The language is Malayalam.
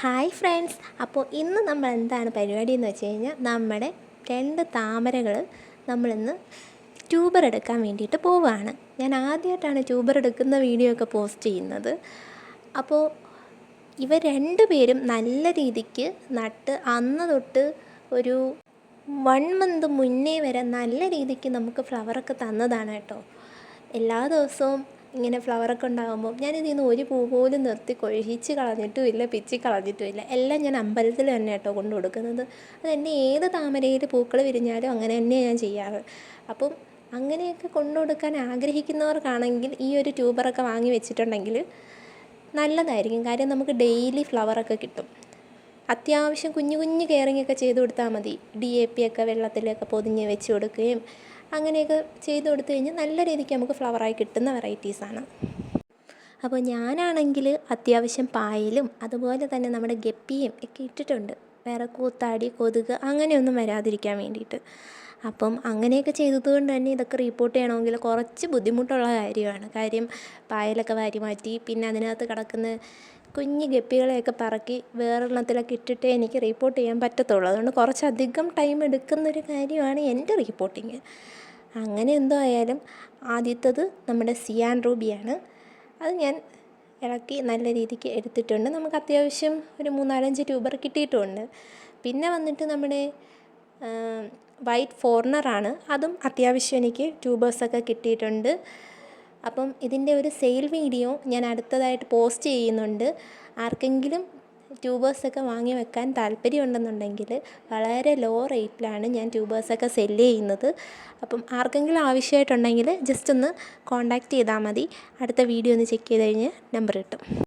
Hi friends. അപ്പോൾ ഇന്ന് നമ്മൾ എന്താണ് പരിപാടി എന്ന് വെച്ച് കഴിഞ്ഞാൽ നമ്മുടെ 2 താമരകൾ നമ്മളിന്ന് ട്യൂബർ എടുക്കാൻ വേണ്ടിയിട്ട് പോവുകയാണ്. ഞാൻ ആദ്യമായിട്ടാണ് ട്യൂബർ എടുക്കുന്ന വീഡിയോ ഒക്കെ പോസ്റ്റ് ചെയ്യുന്നത്. അപ്പോൾ ഇവർ 2 പേരും നല്ല രീതിക്ക് നട്ട് അന്ന് തൊട്ട് ഒരു 1 മന്ത് മുന്നേ വരെ നല്ല രീതിക്ക് നമുക്ക് ഫ്ലവറൊക്കെ തന്നതാണ് കേട്ടോ. എല്ലാ ദിവസവും ഇങ്ങനെ ഫ്ലവറൊക്കെ ഉണ്ടാകുമ്പോൾ ഞാനിതിൽ നിന്ന് ഒരു പൂ പോലും നിർത്തി കൊഴിച്ച് കളഞ്ഞിട്ടുമില്ല, പിച്ചി കളഞ്ഞിട്ടുമില്ല. എല്ലാം ഞാൻ അമ്പലത്തിൽ തന്നെ കേട്ടോ കൊണ്ടു കൊടുക്കുന്നത്. അതെന്നെ ഏത് താമരയിൽ പൂക്കൾ വിരിഞ്ഞാലും അങ്ങനെ തന്നെയാണ് ഞാൻ ചെയ്യാറ്. അപ്പം അങ്ങനെയൊക്കെ കൊണ്ടു കൊടുക്കാൻ ആഗ്രഹിക്കുന്നവർക്കാണെങ്കിൽ ഈ ഒരു ട്യൂബറൊക്കെ വാങ്ങി വെച്ചിട്ടുണ്ടെങ്കിൽ നല്ലതായിരിക്കും. കാര്യം നമുക്ക് ഡെയിലി ഫ്ലവറൊക്കെ കിട്ടും. അത്യാവശ്യം കുഞ്ഞു കുഞ്ഞു കെയറിങ്ങൊക്കെ ചെയ്ത് കൊടുത്താൽ മതി. DAP ഒക്കെ വെള്ളത്തിലൊക്കെ പൊതിഞ്ഞ് വെച്ച് കൊടുക്കുകയും അങ്ങനെയൊക്കെ ചെയ്ത് കൊടുത്തു കഴിഞ്ഞാൽ നല്ല രീതിക്ക് നമുക്ക് ഫ്ലവറായി കിട്ടുന്ന വെറൈറ്റീസാണ്. അപ്പോൾ ഞാനാണെങ്കിൽ അത്യാവശ്യം പായലും അതുപോലെ തന്നെ നമ്മുടെ ഗപ്പിയും ഒക്കെ ഇട്ടിട്ടുണ്ട്. വേറെ കൂത്താടി, കൊതുക് അങ്ങനെയൊന്നും വരാതിരിക്കാൻ വേണ്ടിയിട്ട്. അപ്പം അങ്ങനെയൊക്കെ ചെയ്തതുകൊണ്ട് തന്നെ ഇതൊക്കെ റിപ്പോർട്ട് ചെയ്യണമെങ്കിൽ കുറച്ച് ബുദ്ധിമുട്ടുള്ള കാര്യമാണ്. കാര്യം പായലൊക്കെ വാരി മാറ്റി പിന്നെ അതിനകത്ത് കിടക്കുന്ന കുഞ്ഞ് ഗപ്പികളെയൊക്കെ പറക്കി വേറൊരെണ്ണത്തിലൊക്കെ ഇട്ടിട്ടേ എനിക്ക് റിപ്പോർട്ട് ചെയ്യാൻ പറ്റത്തുള്ളൂ. അതുകൊണ്ട് കുറച്ചധികം ടൈം എടുക്കുന്നൊരു കാര്യമാണ് എൻ്റെ റിപ്പോർട്ടിങ്. അങ്ങനെ എന്തോ ആയാലും ആദ്യത്തേത് നമ്മുടെ സിയാൻ റൂബിയാണ്. അത് ഞാൻ ഇളക്കി നല്ല രീതിക്ക് എടുത്തിട്ടുണ്ട്. നമുക്ക് അത്യാവശ്യം ഒരു 3-4 ട്യൂബർ കിട്ടിയിട്ടുമുണ്ട്. പിന്നെ വന്നിട്ട് നമ്മുടെ വൈറ്റ് ഫോറിനറാണ്. അതും അത്യാവശ്യം എനിക്ക് ട്യൂബേഴ്സൊക്കെ കിട്ടിയിട്ടുണ്ട്. അപ്പം ഇതിൻ്റെ ഒരു സെയിൽ വീഡിയോ ഞാൻ അടുത്തതായിട്ട് പോസ്റ്റ് ചെയ്യുന്നുണ്ട്. ആർക്കെങ്കിലും ട്യൂബേഴ്സൊക്കെ വാങ്ങി വെക്കാൻ താല്പര്യമുണ്ടെന്നുണ്ടെങ്കിൽ വളരെ ലോ റേറ്റിലാണ് ഞാൻ ട്യൂബേഴ്സൊക്കെ സെല്ല് ചെയ്യുന്നത്. അപ്പം ആർക്കെങ്കിലും ആവശ്യമായിട്ടുണ്ടെങ്കിൽ ജസ്റ്റ് ഒന്ന് കോൺടാക്റ്റ് ചെയ്താൽ മതി. അടുത്ത വീഡിയോ ഒന്ന് ചെക്ക് ചെയ്ത് കഴിഞ്ഞ് നമ്പർ കിട്ടും.